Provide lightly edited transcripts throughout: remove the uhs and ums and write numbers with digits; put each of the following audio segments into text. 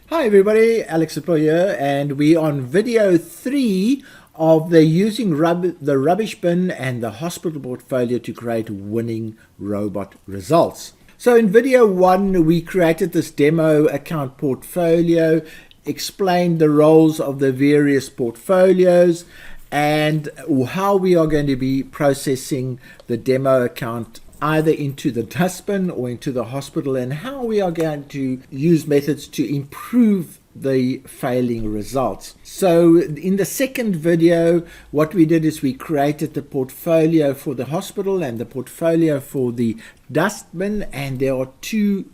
Hi everybody, Alex Apple here, and we're on video 3 of the using the rubbish bin and the hospital portfolio to create winning robot results. So in video 1 we created this demo account portfolio, explained the roles of the various portfolios and how we are going to be processing the demo account either into the dustbin or into the hospital, and how we are going to use methods to improve the failing results. So in the second video, what we did is we created the portfolio for the hospital and the portfolio for the dustbin, and there are two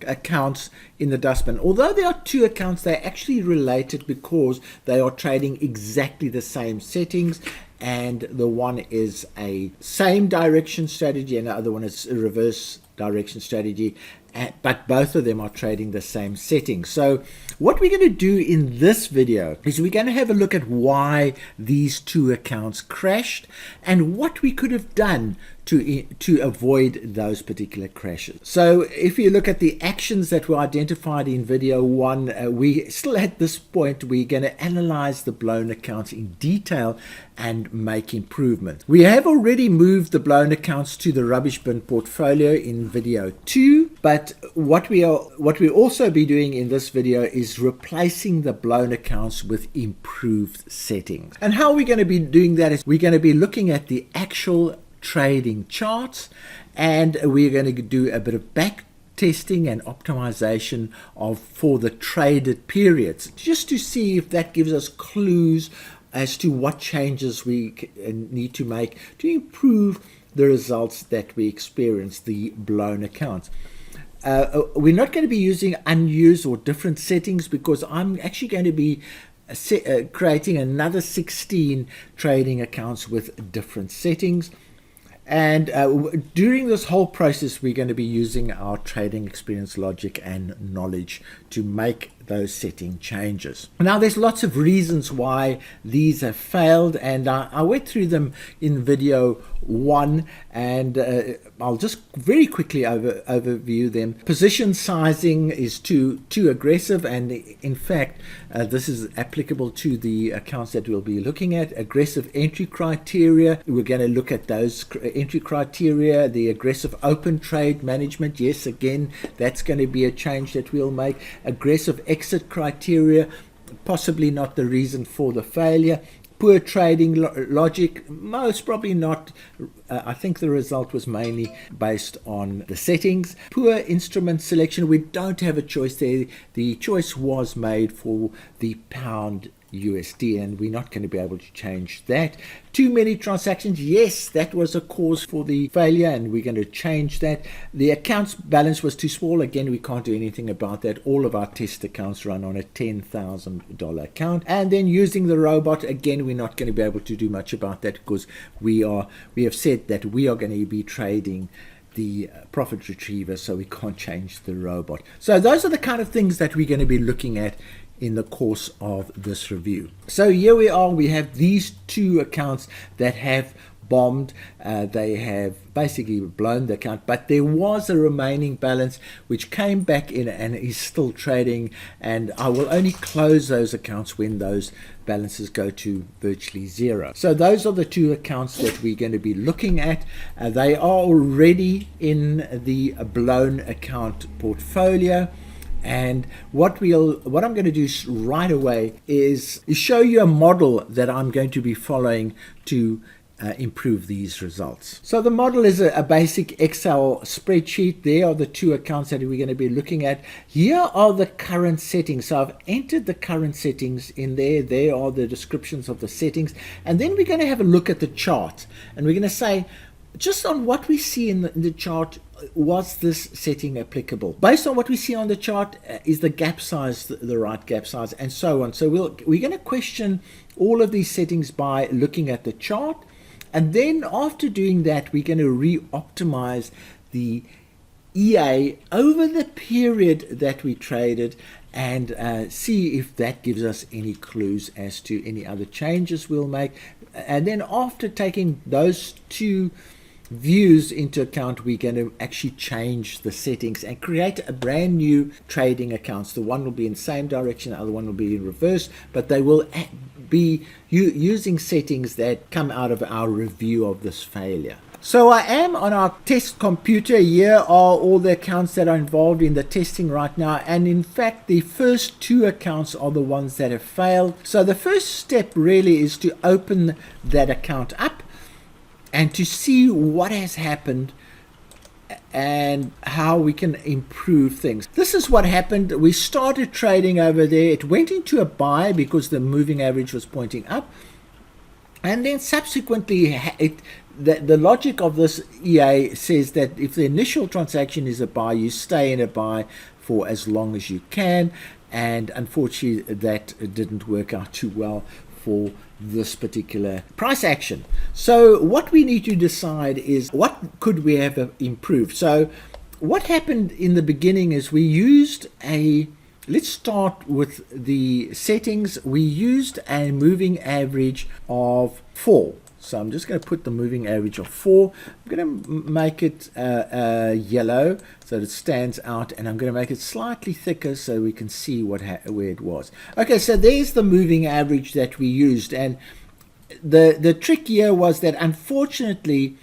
accounts in the dustbin. Although there are two accounts, they're actually related because they are trading exactly the same settings, and the one is a same direction strategy and the other one is a reverse direction strategy, but both of them are trading the same settings. So what we're going to do in this video is we're going to have a look at why these two accounts crashed and what we could have done to avoid those particular crashes. So if you look at the actions that were identified in video 1, we still at this point we're going to analyze the blown accounts in detail and make improvements. We have already moved the blown accounts to the rubbish bin portfolio in video 2, but what we'll also be doing in this video is replacing the blown accounts with improved settings. And how we're going to be doing that is we're going to be looking at the actual trading charts, and we're going to do a bit of back testing and optimization for the traded periods, just to see if that gives us clues as to what changes we need to make to improve the results that we experience, the blown accounts. We're not going to be using unused or different settings because I'm actually going to be creating another 16 trading accounts with different settings. And during this whole process, we're going to be using our trading experience, logic, and knowledge to make those setting changes. Now, there's lots of reasons why these have failed, and I went through them in video 1, and I'll just very quickly overview them. Position sizing is too aggressive, and in fact, this is applicable to the accounts that we'll be looking at. Aggressive entry criteria, we're going to look at those entry criteria. The aggressive open trade management, yes, again, that's going to be a change that we'll make. Aggressive exit criteria, possibly not the reason for the failure. Poor trading logic, most probably not. I think the result was mainly based on the settings. Poor instrument selection, we don't have a choice there. The choice was made for the pound USD, and we're not going to be able to change that. Too many transactions, yes, that was a cause for the failure, and we're going to change that. The accounts balance was too small. Again, we can't do anything about that. All of our test accounts run on a $10,000 account. And then using the robot, again, we're not going to be able to do much about that because we have said that we are going to be trading the profit retriever, so we can't change the robot. So those are the kind of things that we're going to be looking at in the course of this review. So here we are, we have these two accounts that have bombed. They have basically blown the account, but there was a remaining balance which came back in and is still trading, and I will only close those accounts when those balances go to virtually zero. So those are the two accounts that we're going to be looking at. They are already in the blown account portfolio. And what I'm going to do right away is show you a model that I'm going to be following to improve these results. So the model is a basic Excel spreadsheet. There are the two accounts that we're going to be looking at. Here are the current settings. So I've entered the current settings in there. There are the descriptions of the settings. And then we're going to have a look at the chart. And we're going to say, just on what we see in the chart, was this setting applicable? Based on what we see on the chart, is the gap size the right gap size, and so on. So we're going to question all of these settings by looking at the chart, and then after doing that, we're going to re-optimize the EA over the period that we traded and see if that gives us any clues as to any other changes we'll make. And then after taking those two views into account, we're going to actually change the settings and create a brand new trading accounts. The one will be in the same direction, the other one will be in reverse, but they will be using settings that come out of our review of this failure. So I am on our test computer. Here are all the accounts that are involved in the testing right now. And in fact, the first 2 accounts are the ones that have failed. So the first step really is to open that account up and to see what has happened and how we can improve things. This is what happened. We started trading over there. It went into a buy because the moving average was pointing up. And then subsequently, the logic of this EA says that if the initial transaction is a buy, you stay in a buy for as long as you can. And unfortunately, that didn't work out too well for this particular price action. So what we need to decide is what could we have improved. So what happened in the beginning is we used let's start with the settings. We used a moving average of 4. So I'm just going to put the moving average of 4. I'm going to make it yellow so that it stands out, and I'm going to make it slightly thicker so we can see where it was. Okay, so there's the moving average that we used, and the trick here was that unfortunately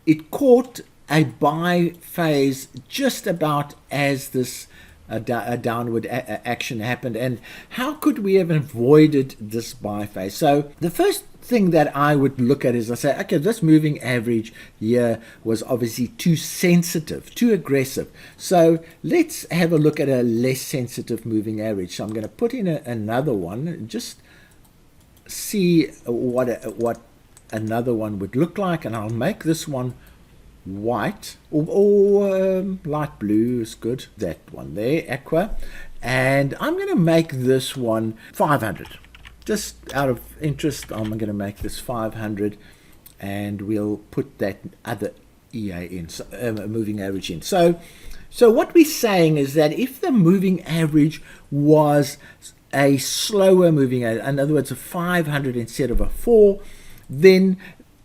it caught a buy phase just about as this a downward action happened. And how could we have avoided this buy phase? So the first thing that I would look at is I say, okay, this moving average here was obviously too sensitive, too aggressive. So let's have a look at a less sensitive moving average. So I'm going to put in another one and just see what another one would look like, and I'll make this one white or light blue is good. That one there, aqua. And I'm going to make this one 500. Just out of interest, I'm going to make this 500, and we'll put that other EA in, moving average in. So what we're saying is that if the moving average was a slower moving average, in other words, a 500 instead of a 4, then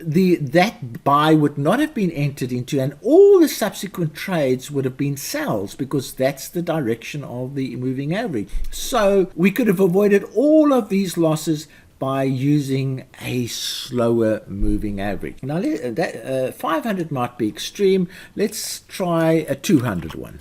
that buy would not have been entered into, and all the subsequent trades would have been sells, because that's the direction of the moving average. So we could have avoided all of these losses by using a slower moving average. Now, 500 might be extreme. Let's try a 200 one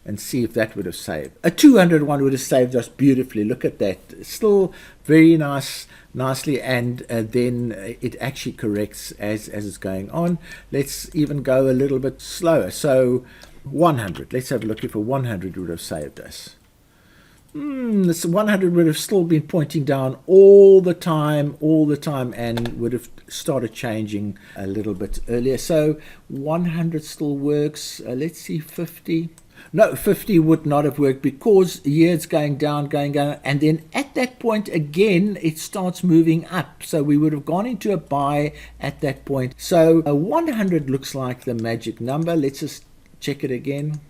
and see if that would have saved. A 200 one would have saved us beautifully. Look at that. Still very nicely, and then it actually corrects as it's going on. Let's even go a little bit slower. So 100. Let's have a look if a 100 would have saved us. This 100 would have still been pointing down all the time, and would have started changing a little bit earlier. So 100 still works. Let's see, 50. No, 50 would not have worked, because here it's going down, and then at that point again it starts moving up. So we would have gone into a buy at that point. So 100 looks like the magic number. Let's just check it again,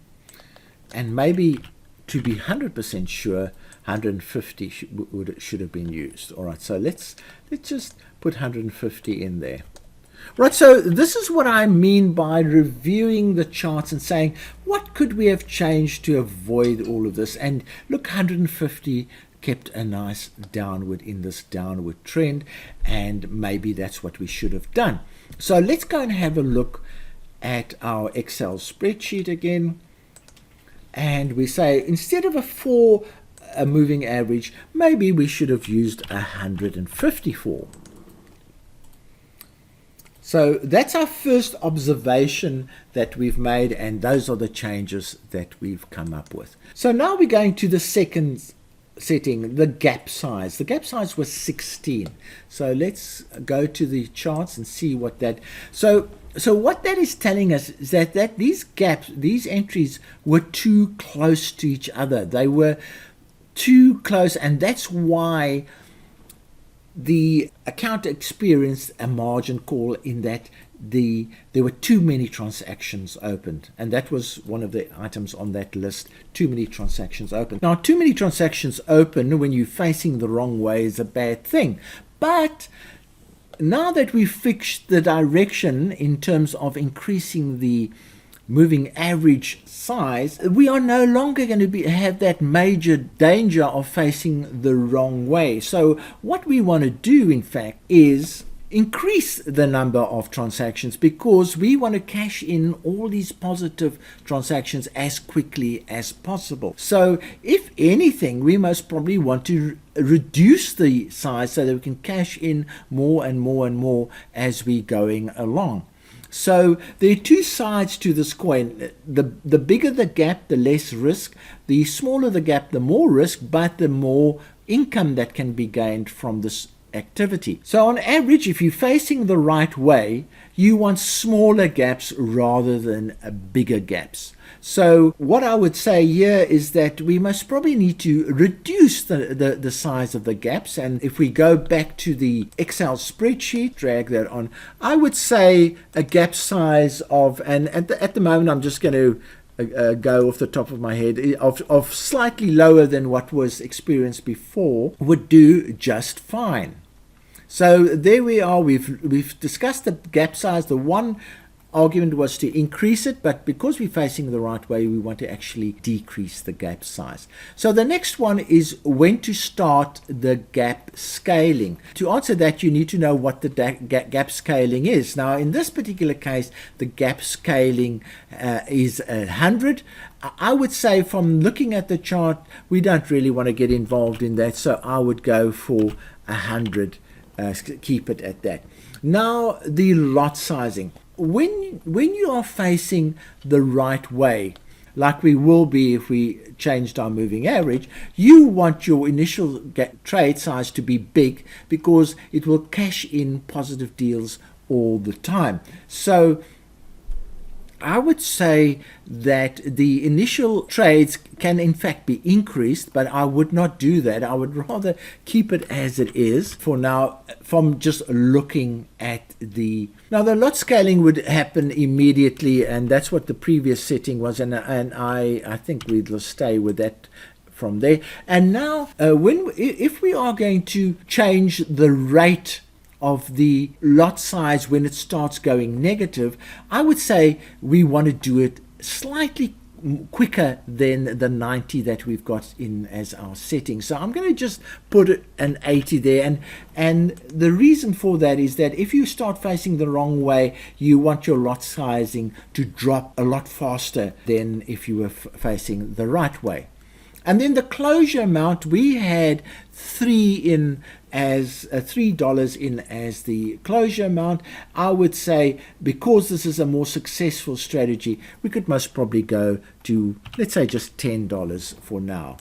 and maybe to be 100% sure, 150 should have been used. All right, so let's just put 150 in there. Right, so this is what I mean by reviewing the charts and saying, what could we have changed to avoid all of this? And look, 150 kept a nice downward in this downward trend, and maybe that's what we should have done. So let's go and have a look at our Excel spreadsheet again. And we say, instead of a moving average, maybe we should have used 154. So that's our first observation that we've made, and those are the changes that we've come up with. So now we're going to the second setting, the gap size. The gap size was 16. So let's go to the charts and see what that... So what that is telling us is that these gaps, these entries were too close to each other. They were too close, and that's why the account experienced a margin call, in that there were too many transactions opened, and that was one of the items on that list. Too many transactions open. Now, too many transactions open when you're facing the wrong way is a bad thing, but now that we've fixed the direction in terms of increasing the moving average size, we are no longer going to have that major danger of facing the wrong way. So what we want to do, in fact, is increase the number of transactions, because we want to cash in all these positive transactions as quickly as possible. So if anything, we most probably want to reduce the size so that we can cash in more and more and more as we're going along. So there are two sides to this coin. The bigger the gap, the less risk. The smaller the gap, the more risk, but the more income that can be gained from this activity. So on average, if you're facing the right way, you want smaller gaps rather than bigger gaps. So what I would say here is that we most probably need to reduce the size of the gaps. And if we go back to the Excel spreadsheet, drag that on, I would say a gap size of, and at the moment I'm just going to go off the top of my head, of slightly lower than what was experienced before, would do just fine. So there we are. We've discussed the gap size. The one argument was to increase it, but because we're facing the right way, we want to actually decrease the gap size. So the next one is when to start the gap scaling. To answer that, you need to know what the gap scaling is. Now, in this particular case, the gap scaling is 100. I would say, from looking at the chart, we don't really want to get involved in that, so I would go for 100. Keep it at that. Now, the lot sizing. When you are facing the right way, like we will be if we changed our moving average, you want your initial trade size to be big, because it will cash in positive deals all the time. So I would say that the initial trades can in fact be increased, but I would not do that. I would rather keep it as it is for now, from just looking at the... Now, the lot scaling would happen immediately, and that's what the previous setting was, and I think we'll stay with that from there. And now, if we are going to change the rate of the lot size when it starts going negative, I would say we want to do it slightly quicker than the 90 that we've got in as our setting. So I'm going to just put an 80 there, and the reason for that is that if you start facing the wrong way, you want your lot sizing to drop a lot faster than if you were facing the right way. And then the closure amount, we had $3 in as the closure amount. I would say, because this is a more successful strategy, we could most probably go to, let's say, just $10 for now.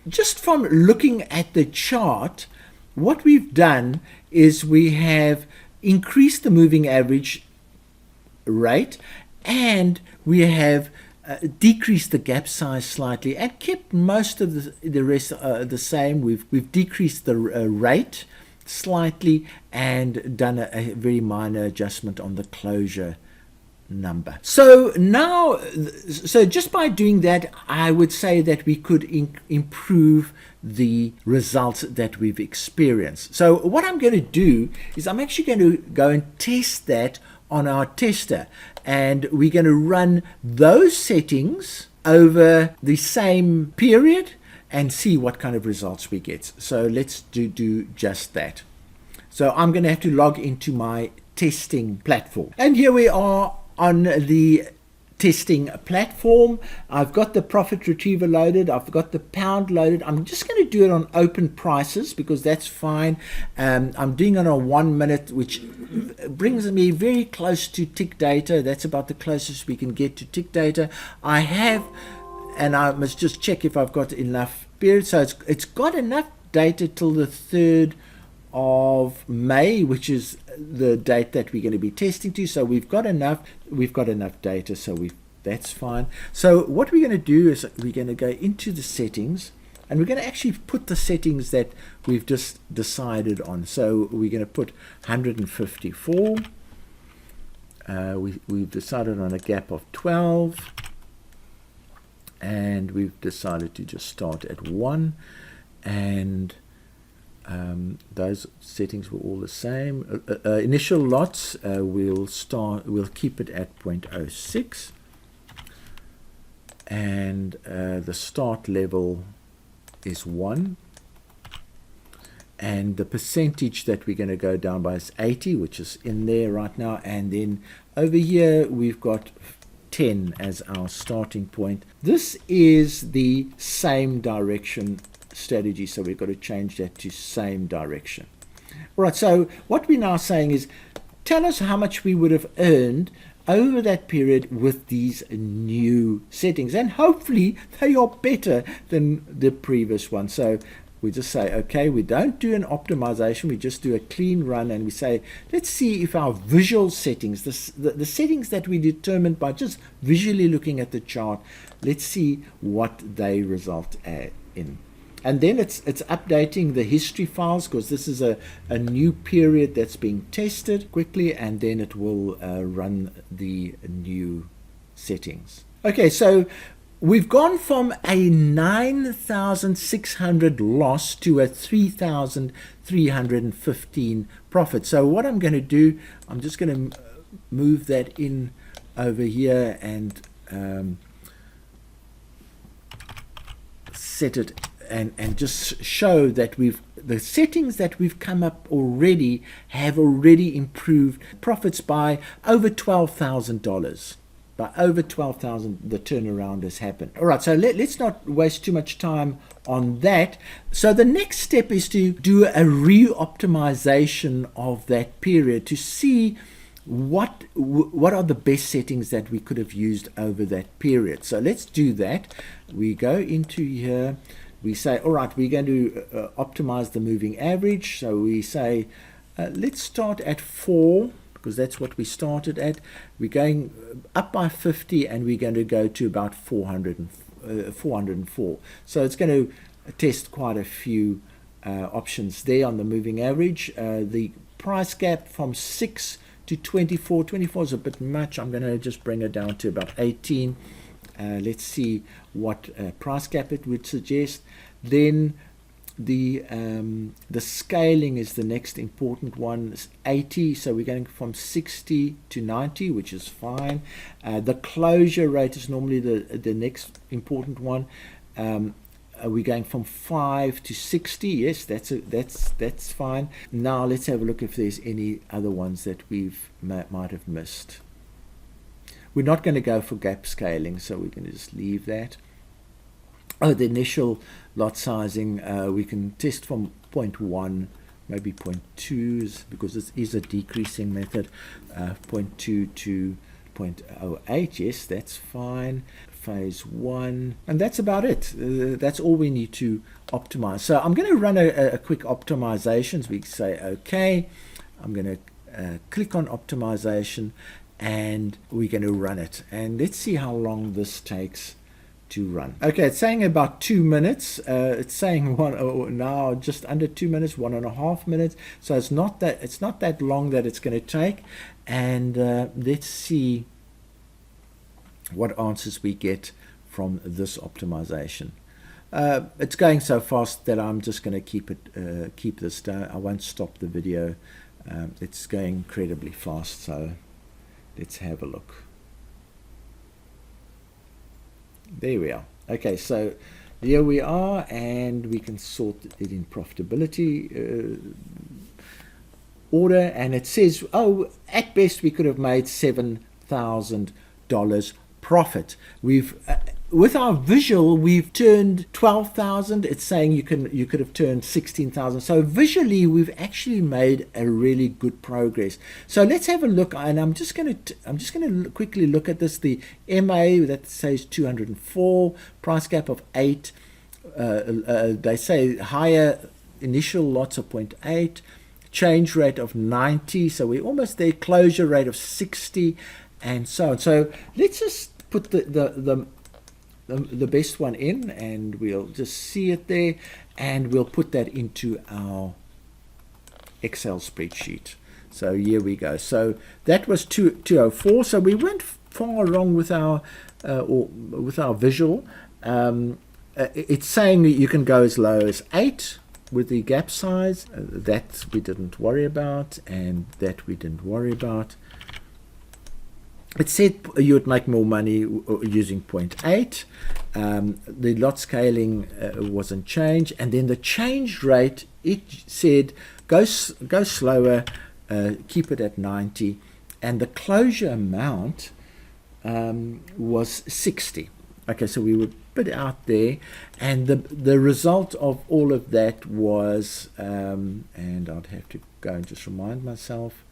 Just from looking at the chart, what we've done is we have increased the moving average rate, and we have decreased the gap size slightly and kept most of the rest the same. We've decreased the rate slightly and done a very minor adjustment on the closure number. So now, just by doing that, I would say that we could improve the results that we've experienced. So what I'm going to do is I'm actually going to go and test that on our tester, and we're going to run those settings over the same period and see what kind of results we get. So let's do just that. So I'm going to have to log into my testing platform, and here we are on the testing platform. I've got the profit retriever loaded, I've got the pound loaded. I'm just going to do it on open prices because that's fine. I'm doing it on 1 minute, which brings me very close to tick data. That's about the closest we can get to tick data. I have, and I must just check if I've got enough period. So it's got enough data till the 3rd of May, which is the date that we're going to be testing to. So we've got enough data, so that's fine. So what we're going to do is we're going to go into the settings, and we're going to actually put the settings that we've just decided on. So we're going to put 154. We've decided on a gap of 12, and we've decided to just start at 1, and Those settings were all the same. Initial lots, we'll keep it at 0.06, and the start level is 1, and the percentage that we're going to go down by is 80, which is in there right now. And then over here we've got 10 as our starting point. This is the same direction strategy, so we've got to change that to same direction. All right, so what we're now saying is, tell us how much we would have earned over that period with these new settings, and hopefully they are better than the previous one. So we just say, okay, we don't do an optimization, we just do a clean run, and we say, let's see if our visual settings, the settings that we determined by just visually looking at the chart, let's see what they result in. And then it's updating the history files, because this is a new period that's being tested quickly, and then it will run the new settings. Okay, so we've gone from a 9,600 loss to a 3,315 profit. So what I'm going to do, I'm just going to move that in over here and set it and just show that the settings that we've come up already have already improved profits by over $12,000. By over 12,000, the turnaround has happened. All right, so let's not waste too much time on that. So the next step is to do a re-optimization of that period to see what are the best settings that we could have used over that period. So let's do that. We go into here. We say, all right, we're going to optimize the moving average. So we say, let's start at 4, because that's what we started at. We're going up by 50, and we're going to go to about 404. So it's going to test quite a few options there on the moving average. The price gap from 6 to 24. 24 is a bit much. I'm going to just bring it down to about 18. Let's see what price gap it would suggest. Then the scaling is the next important one. It's 80, so we're going from 60 to 90, which is fine. The closure rate is normally the next important one. We're going from 5 to 60. Yes, that's fine. Now let's have a look if there's any other ones that we've might have missed. We're not going to go for gap scaling, so we're going to just leave that. Oh, the initial lot sizing, we can test from 0.1, maybe 0.2, because this is a decreasing method. 0.2 to 0.08, yes, that's fine. Phase 1, and that's about it. That's all we need to optimize. So I'm going to run a quick optimizations. We say, okay, I'm going to click on optimization, and we're going to run it. And let's see how long this takes to run. Okay, it's saying about 2 minutes. It's saying now just under 2 minutes, 1.5 minutes. So it's not that long that it's going to take. And let's see what answers we get from this optimization. It's going so fast that I'm just going to keep this down. I won't stop the video. It's going incredibly fast, so let's have a look. There we are. Okay, so here we are, and we can sort it in profitability order, and it says, oh, at best we could have made $7,000 profit. We've with our visual, we've turned 12,000. It's saying you could have turned 16,000. So visually, we've actually made a really good progress. So let's have a look, and I'm just going to quickly look at this. The MA that says 204, price gap of 8. They say higher initial lots of 0.8, change rate of 90. So we're almost there. Closure rate of 60, and so on. So let's just put the best one in, and we'll just see it there, and we'll put that into our Excel spreadsheet. So here we go. So that was 204. So we weren't far wrong with our visual. It's saying that you can go as low as 8, with the gap size. That we didn't worry about, and that we didn't worry about. It said you would make more money using 0.8. The lot scaling wasn't changed, and then the change rate, it said go slower, keep it at 90, and the closure amount was 60. Okay, so we would put it out there, and the result of all of that was, and I'd have to go and just remind myself,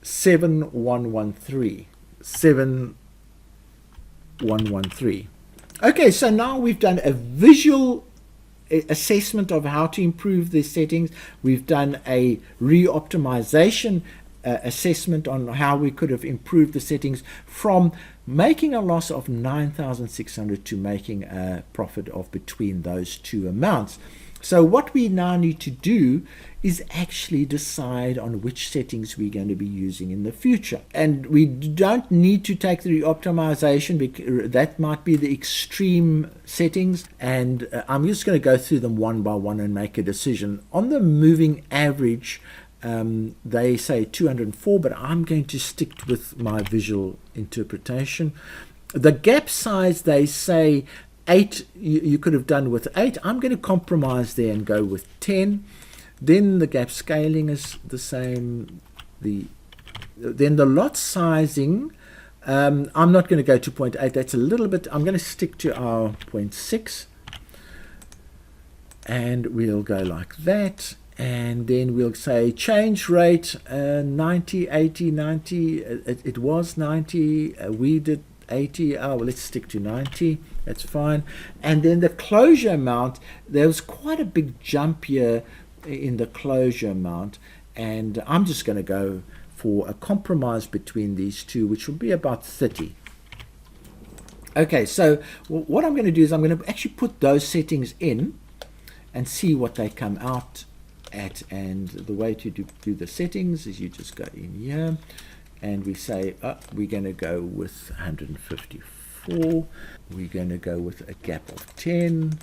7113. 7113. Okay, so now we've done a visual assessment of how to improve the settings. We've done a re-optimization assessment on how we could have improved the settings from making a loss of 9,600 to making a profit of between those two amounts. So what we now need to do is actually decide on which settings we're going to be using in the future. And we don't need to take the optimization, because that might be the extreme settings. And I'm just going to go through them one by one and make a decision. On the moving average, they say 204, but I'm going to stick with my visual interpretation. The gap size, they say 8, you could have done with 8. I'm going to compromise there and go with 10. Then the gap scaling is the same. Then the lot sizing, I'm not going to go to 0.8. That's a little bit, I'm going to stick to our 0.6. And we'll go like that. And then we'll say change rate, 90, 80, 90. It was 90. We did 80. Oh, well, let's stick to 90. That's fine. And then the closure amount, there was quite a big jump here in the closure amount. And I'm just going to go for a compromise between these two, which will be about 30. Okay, so what I'm going to do is I'm going to actually put those settings in and see what they come out at. And the way to do the settings is you just go in here and we say we're going to go with 154. We're going to go with a gap of 10,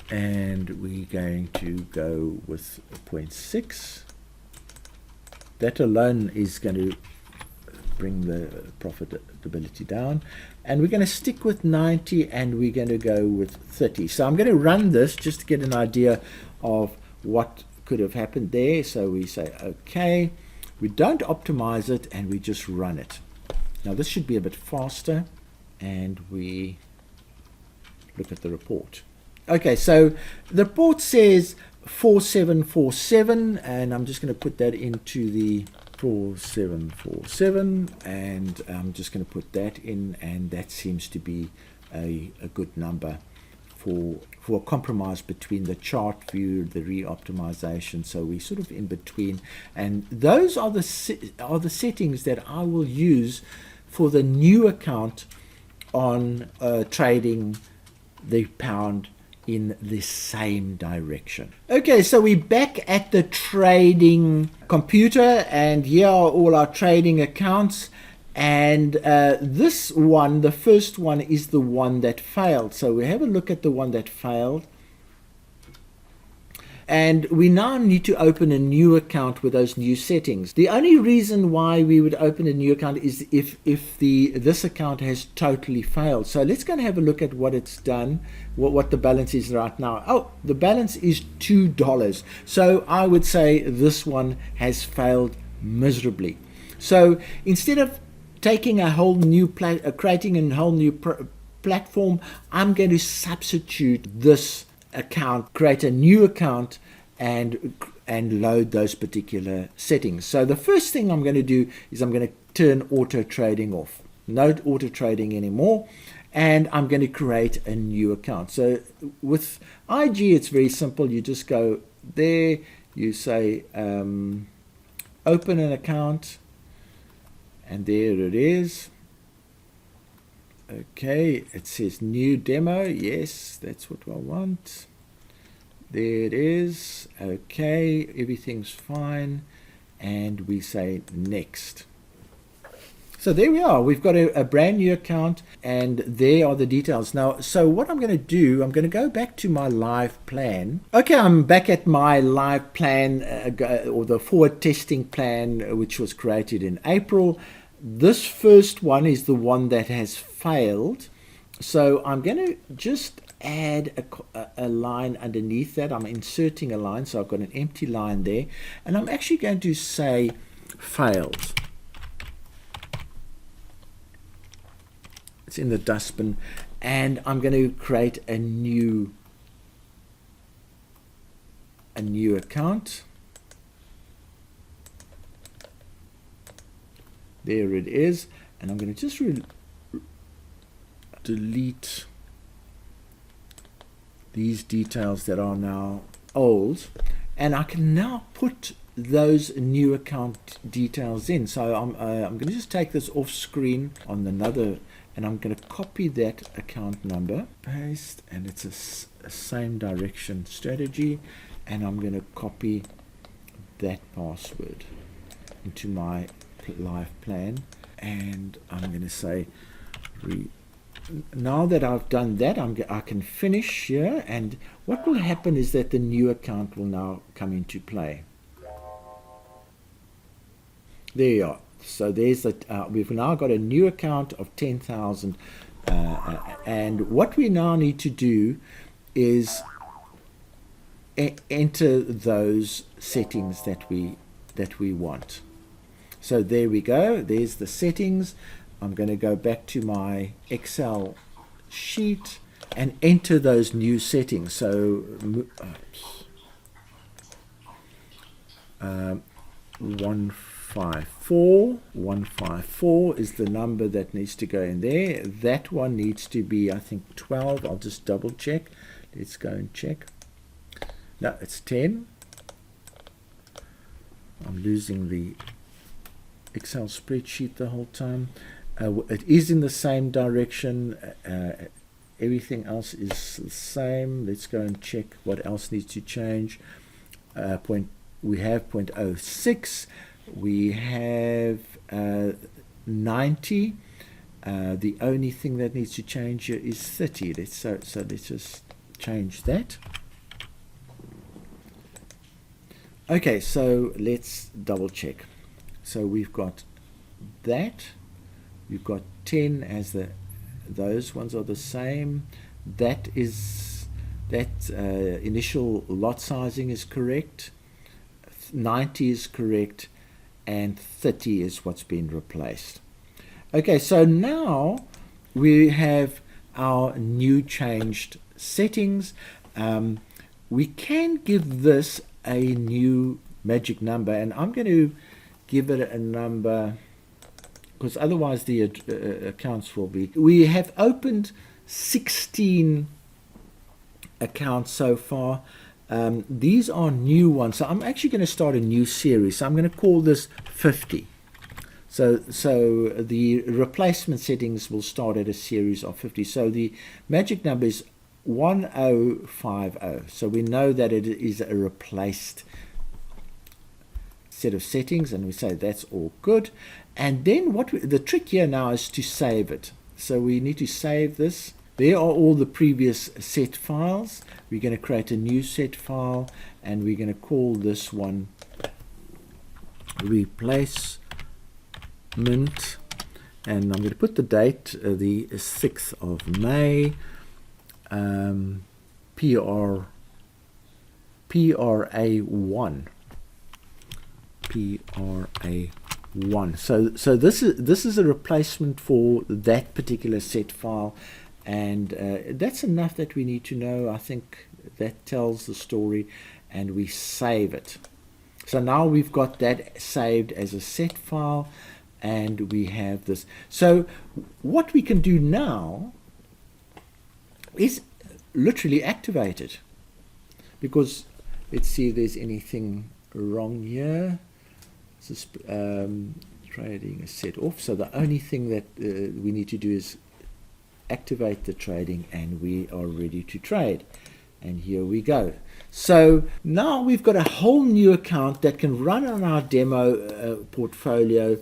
and we're going to go with 0.6. That alone is going to bring the profitability down. And we're going to stick with 90, and we're going to go with 30. So I'm going to run this just to get an idea of what could have happened there. So we say, okay, we don't optimize it, and we just run it. Now this should be a bit faster, and we look at the report. Okay, so the report says 4747, and I'm just going to put that into the 4747, and I'm just going to put that in, and that seems to be a good number for a compromise between the chart view, the re-optimization. So we're sort of in between, and those are the settings that I will use for the new account on trading the pound in the same direction. Okay, so we're back at the trading computer, and here are all our trading accounts. And this one, the first one, is the one that failed. So we have a look at the one that failed. And we now need to open a new account with those new settings. The only reason why we would open a new account is if this account has totally failed. So let's go and have a look at what it's done, what the balance is right now. Oh, the balance is $2. So I would say this one has failed miserably. So instead of taking a whole new creating a whole new platform, I'm going to substitute this account, create a new account, and load those particular settings. So the first thing I'm going to do is I'm going to turn auto trading off. No auto trading anymore, and I'm going to create a new account. So with IG, it's very simple. You just go there, you say open an account, and there it is. Okay, it says new demo. Yes, that's what I want. There it is. Okay, everything's fine. And we say next. So there we are. We've got a brand new account, and there are the details. Now, so what I'm going to do, I'm going to go back to my live plan. Okay, I'm back at my live plan, or the forward testing plan, which was created in April. This first one is the one that has failed. So I'm going to just add a line underneath that. I'm inserting a line, so I've got an empty line there. And I'm actually going to say failed. It's in the dustbin, and I'm going to create a new account. There it is, and I'm going to just delete these details that are now old, and I can now put those new account details in. So I'm going to just take this off screen on another, and I'm going to copy that account number, paste, and it's a same direction strategy, and I'm going to copy that password into my live plan, and I'm going to say now that I've done that, I can finish here, and what will happen is that the new account will now come into play. There you are. So there's that. We've now got a new account of 10,000, and what we now need to do is enter those settings that we want. So there we go. There's the settings. I'm going to go back to my Excel sheet and enter those new settings. So 154 is the number that needs to go in there. That one needs to be, I think, 12. I'll just double check. Let's go and check. No, it's 10. I'm losing the Excel spreadsheet the whole time. It is in the same direction. Everything else is the same. Let's go and check what else needs to change. We have 0.06. We have 90. The only thing that needs to change here is 30. So let's just change that. Okay, so let's double check. So we've got that. We've got 10 as those ones are the same. That initial lot sizing is correct. 90 is correct, and 30 is what's been replaced. Okay, so now we have our new changed settings. We can give this a new magic number, and I'm going to give it a number because otherwise the accounts will be. We have opened 16 accounts so far. These are new ones, so I'm actually going to start a new series. So I'm going to call this 50. So the replacement settings will start at a series of 50. So the magic number is 1050. So we know that it is a replaced set of settings, and we say that's all good. And then the trick here now is to save it. So we need to save this. There are all the previous set files. We're going to create a new set file, and we're going to call this one replacement, and I'm going to put the date the 6th of May, PRA1. So this is a replacement for that particular set file, and that's enough that we need to know. I think that tells the story, and we save it. So now we've got that saved as a set file, and we have this. So what we can do now is literally activate it, because let's see if there's anything wrong here. Trading is set off, so the only thing that we need to do is activate the trading, and we are ready to trade. And here we go. So now we've got a whole new account that can run on our demo portfolio,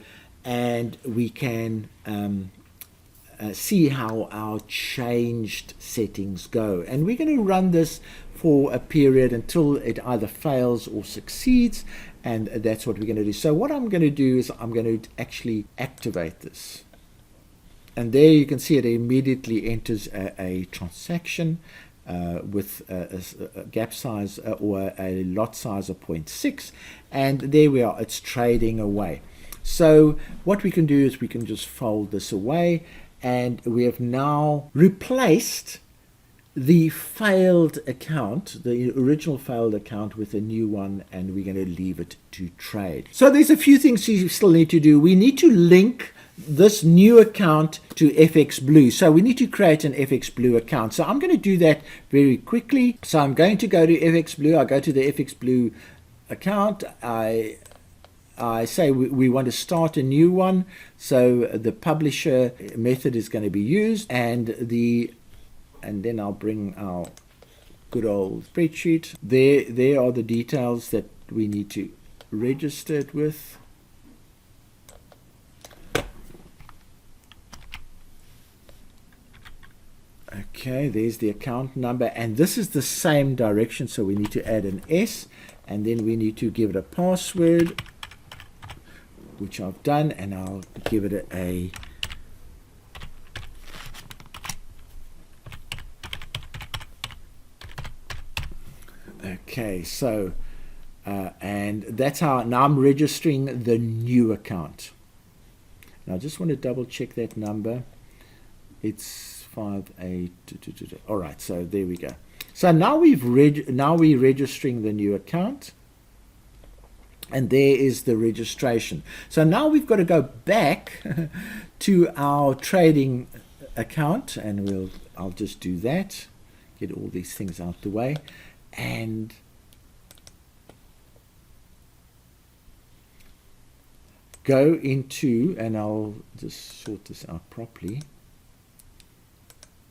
and we can see how our changed settings go. And we're going to run this for a period until it either fails or succeeds, and that's what we're going to do. So what I'm going to do is I'm going to actually activate this. And there you can see it immediately enters a transaction with a gap size or a lot size of 0.6, and there we are, it's trading away. So what we can do is we can just fold this away, and we have now replaced the failed account, the original failed account, with a new one, and we're going to leave it to trade. So there's a few things you still need to do. We need to link this new account to FX Blue. So we need to create an FX Blue account. So I'm going to do that very quickly. So I'm going to go to FX Blue. I go to the FX Blue account. I say we want to start a new one. So the publisher method is going to be used, and then I'll bring our good old spreadsheet. There are the details that we need to register it with. Okay, there's the account number, and this is the same direction, so we need to add an S, and then we need to give it a password, which I've done, and I'll give it a okay, so and that's how now I'm registering the new account. And I just want to double check that number. It's 5822. All right, so there we go. So now we're registering the new account, and there is the registration. So now we've got to go back to our trading account, and I'll just do that, get all these things out the way, and go into, and I'll just sort this out properly.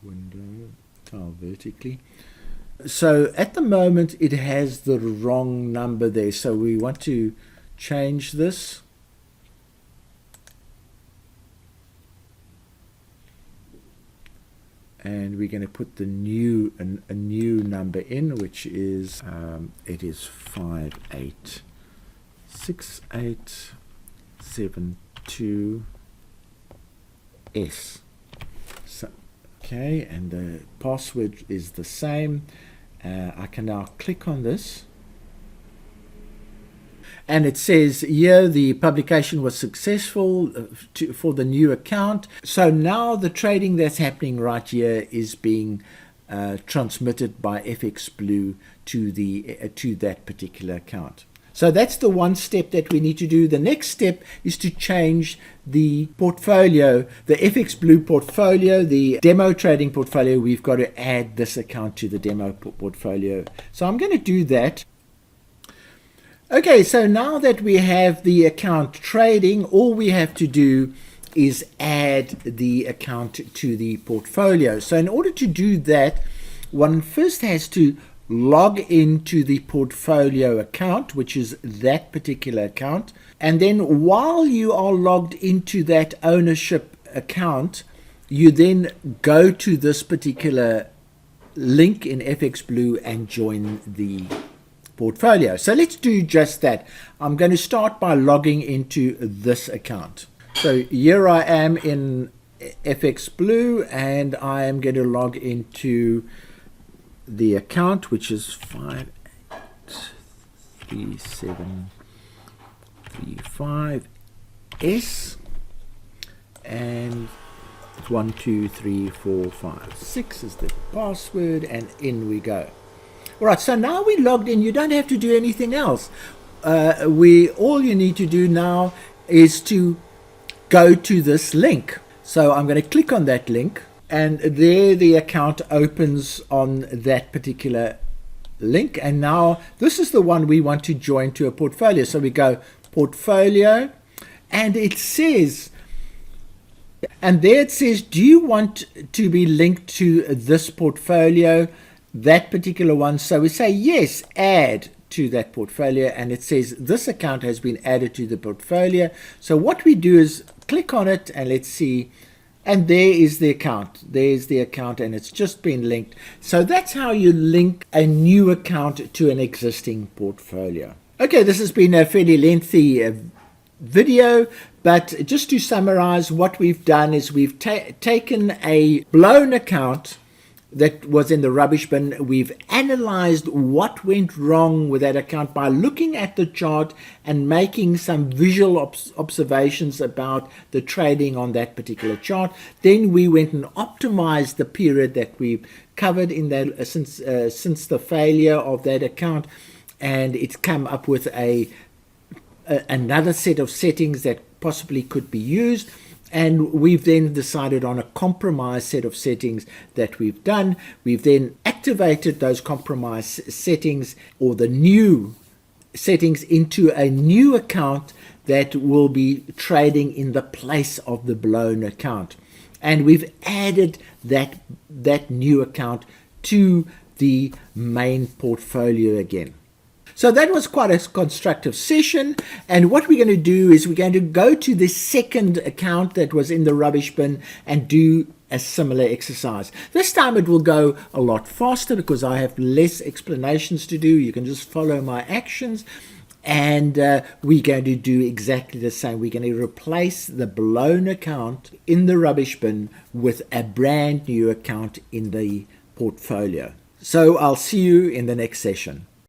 Window, tile vertically. So at the moment it has the wrong number there, so we want to change this. And we're going to put the a new number in, which is it is 586872S. So okay, and the password is the same. I can now click on this, and it says here the publication was successful for the new account. So now the trading that's happening right here is being transmitted by FX Blue to that particular account. So that's the one step that we need to do. The next step is to change the portfolio, the FX Blue portfolio, the demo trading portfolio. We've got to add this account to the demo portfolio. So I'm going to do that. Okay, so now that we have the account trading, all we have to do is add the account to the portfolio. So in order to do that, one first has to log into the portfolio account, which is that particular account, and then while you are logged into that ownership account, you then go to this particular link in FX Blue and join the portfolio. So let's do just that. I'm going to start by logging into this account. So here I am in FX Blue, and I am going to log into the account, which is 583735S, and 123456 is the password, and in we go. All right, so now we logged in. You don't have to do anything else. All you need to do now is to go to this link. So I'm going to click on that link, and there the account opens on that particular link. And now this is the one we want to join to a portfolio. So we go portfolio, and it says, and there it says, do you want to be linked to this portfolio, that particular one? So we say yes, add to that portfolio, and it says this account has been added to the portfolio. So what we do is click on it, and let's see, and there is the account. There's the account, and it's just been linked. So that's how you link a new account to an existing portfolio. Okay, this has been a fairly lengthy video, but just to summarize, what we've done is we've taken a blown account that was in the rubbish bin. We've analyzed what went wrong with that account by looking at the chart and making some visual observations about the trading on that particular chart. Then we went and optimized the period that we've covered in that since the failure of that account, and it's come up with another set of settings that possibly could be used. And we've then decided on a compromise set of settings that we've done. We've then activated those compromise settings, or the new settings, into a new account that will be trading in the place of the blown account. And we've added that new account to the main portfolio again. So that was quite a constructive session, and what we're going to do is we're going to go to the second account that was in the rubbish bin and do a similar exercise. This time it will go a lot faster because I have less explanations to do. You can just follow my actions, and we're going to do exactly the same. We're going to replace the blown account in the rubbish bin with a brand new account in the portfolio. So I'll see you in the next session.